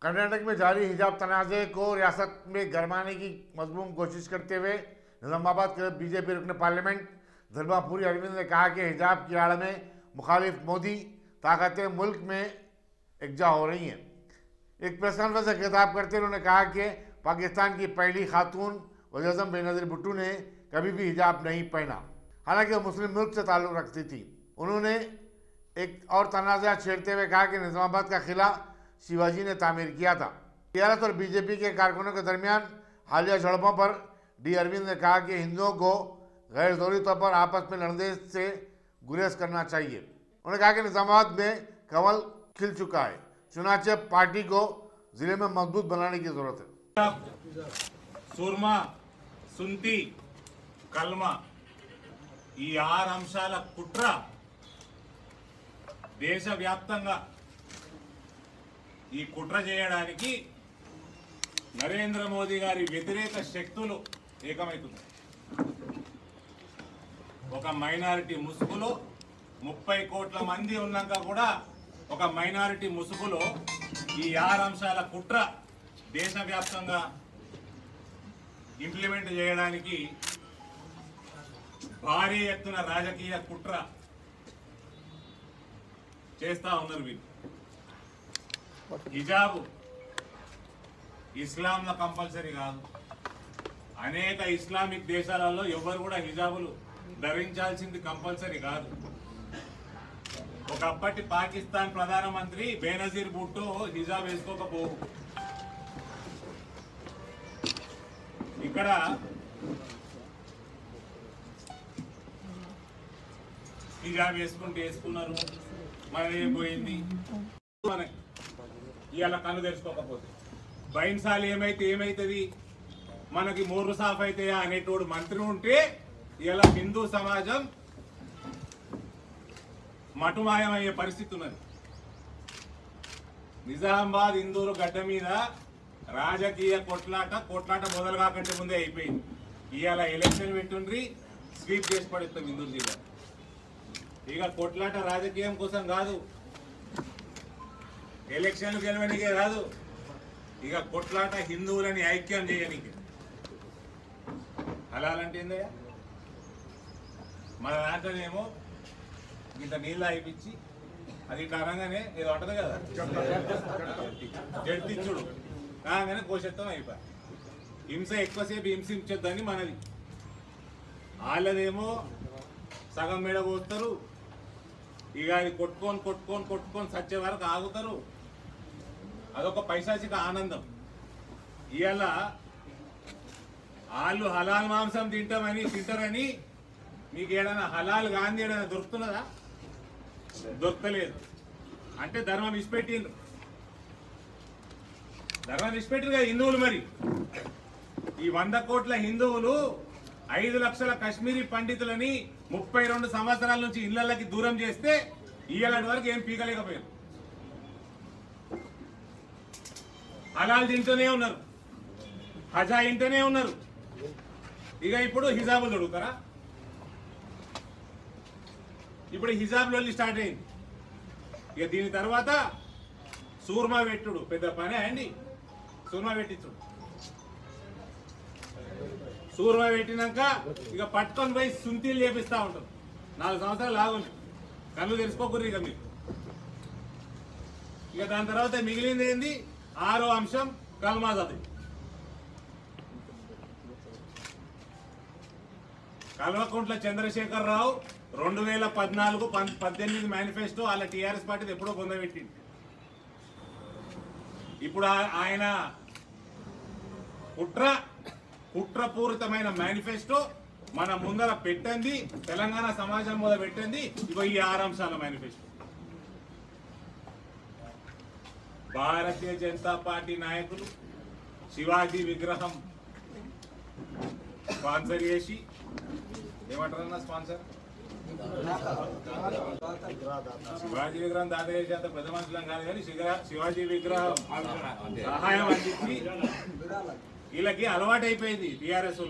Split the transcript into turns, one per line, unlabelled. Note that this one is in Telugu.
कर्नाटक में जारी हिजाब तनाज़े को रियासत में गरमाने की मजमून कोशिश करते हुए निजामाबाद के बीजेपी रुकन पार्लियामेंट धर्मापुरी अरविंद ने कहा कि हिजाब की आड़ में मुखालिफ मोदी ताकतें मुल्क में एकजा हो रही हैं। एक प्रेस कॉन्फ्रेंस से खिताब करते हुए उन्होंने कहा कि पाकिस्तान की पहली खातून वज़ीर आज़म बेनज़ीर भुट्टो ने कभी भी हिजाब नहीं पहना, हालांकि वो मुस्लिम मुल्क से ताल्लुक़ रखती थी। उन्होंने एक और तनाज़ा छेड़ते हुए कहा कि निजामाबाद का किला शिवाजी ने तामीर किया था। टीआरएस और बीजेपी के कारकुनों के दरमियान हालिया झड़पों पर डी अरविंद ने कहा कि हिंदुओं को गैर ज़रूरी तौर पर आपस में लड़ने से गुरेज करना चाहिए। उन्होंने कहा कि निजामाबाद में कमल खिल चुका है, चुनाचे पार्टी को जिले में मजबूत बनाने की जरूरत है।
सूरमा सुंती कलमा ఈ 6 అంశాల కుట్ర దేశవ్యాప్తంగా ఈ కుట్ర చేయడానికి నరేంద్ర మోదీ గారి వ్యతిరేక శక్తులు ఏకమవుతున్నాయి। ఒక మైనారిటీ ముసుగులో 30 కోట్ల మంది ఉన్నాక కూడా ఒక మైనారిటీ ముసుగులో ఈ 6 అంశాల కుట్ర దేశవ్యాప్తంగా ఇంప్లిమెంట్ చేయడానికి భారీ ఎత్తున రాజకీయ కుట్ర చేస్తా ఉన్నారు వీళ్ళు। హిజాబ్ ఇస్లాంలో కంపల్సరీ కాదు, అనేక ఇస్లామిక్ దేశాలలో ఎవరు కూడా హిజాబులు ధరించాల్సింది కంపల్సరీ కాదు। ఒకప్పటి పాకిస్తాన్ ప్రధానమంత్రి బేనజీర్ భుట్టో హిజాబ్ వేసుకోకపోవు। ఇక్కడ హిజాబ్ వేసుకుంటే వేసుకున్నారు, మనదేం పోయింది, ఇవాళ కన్ను తెరుచుకోకపోతే బైన్సాలు ఏమైతుంది, మనకి మోర్రు సాఫ్ అవుతాయా అనేటోడు మంత్రి ఉంటే ఇలా హిందూ సమాజం మటుమాయమయ్యే పరిస్థితి ఉన్నది। నిజామాబాద్ ఇందూరు గడ్డ మీద రాజకీయ కొట్లాట మొదలు కాకంటే ముందే అయిపోయింది। ఇవాళ ఎలక్షన్ పెట్టుండ్రి, స్వీప్ చేసి పడుతుంది ఇందూరు జిల్లా। ఇక కొట్లాట రాజకీయం కోసం కాదు, ఎలక్షన్లు గెలవనికే కాదు, ఇక కొట్లాట హిందువులని ఐక్యం చేయడానికి। హలాలంటే ఏందయ్యా, మన దాంట్లోనేమో ఇంత నీళ్ళు అయిపించి అది ఇట్లా అనగానే ఏదో అంటది కదా జడ్తిచ్చుడు కాగానే కోశత్వం అయిపోయి హింస ఎక్కువసేపు హింసించొద్దని మనది। వాళ్ళదేమో సగం మేడ పోస్తారు, ఇక అది కొట్టుకొని సచ్చే వరకు ఆగుతారు, అదొక పైశాచిక ఆనందం। ఇవాళ వాళ్ళు హలాల్ మాంసం తింటారని మీకు ఏదైనా హలాల్ గాంధీ ఏదైనా దొరుకుతున్నదా? దొరకలేదు। అంటే ధర్మం విడిచిపెట్టిండ్రు కదా హిందువులు। మరి ఈ 100 కోట్ల హిందువులు 5 లక్షల కశ్మీరీ పండితులని 32 సంవత్సరాల నుంచి ఇళ్లకి దూరం చేస్తే ఇయ్యాలటి వరకు ఏం పీకలేకపోయారు। హలాల్ తింటూనే ఉన్నారు, హజా ఇంటూనే ఉన్నారు, ఇక ఇప్పుడు హిజాబులు దొరుకుతారా? ఇప్పుడు హిజాబ్ లొల్లి స్టార్ట్ అయింది। ఇక దీని తర్వాత సూర్మా పెట్టుడు పెద్ద పనే అండి। సూర్మా పెట్టించుడు, సూర్మా పెట్టినాక ఇక పట్టుకొని పోయి సుంతీలు చేపిస్తూ ఉంటారు। 4 సంవత్సరాలు లాగుంది, కళ్ళు తెలుసుకోకూడదు ఇక మీరు। ఇక దాని తర్వాత మిగిలింది ఏంది? 6వ అంశం కల్మాజాది। కల్వకుంట్ల చంద్రశేఖరరావు 2014-18 మేనిఫెస్టో వాళ్ళ టీఆర్ఎస్ పార్టీది ఎప్పుడో పొందబెట్టింది। ఇప్పుడు ఆయన కుట్రపూరితమైన మేనిఫెస్టో మన ముందర పెట్టింది, తెలంగాణ సమాజం ముందర పెట్టింది ఇగో ఈ 6 అంశాల మేనిఫెస్టో। భారతీయ జనతా పార్టీ నాయకులు శివాజీ విగ్రహం స్పాన్సర్ చేసి, ఏమంటారన్నా స్పాన్సర్, శివాజీ విగ్రహం దాదా చేసి అంత పెద్ద మనుషులం కాదు కానీ శివాజీ విగ్రహం సహాయం అందించి వీళ్ళకి అలవాటు అయిపోయింది టీఆర్ఎస్.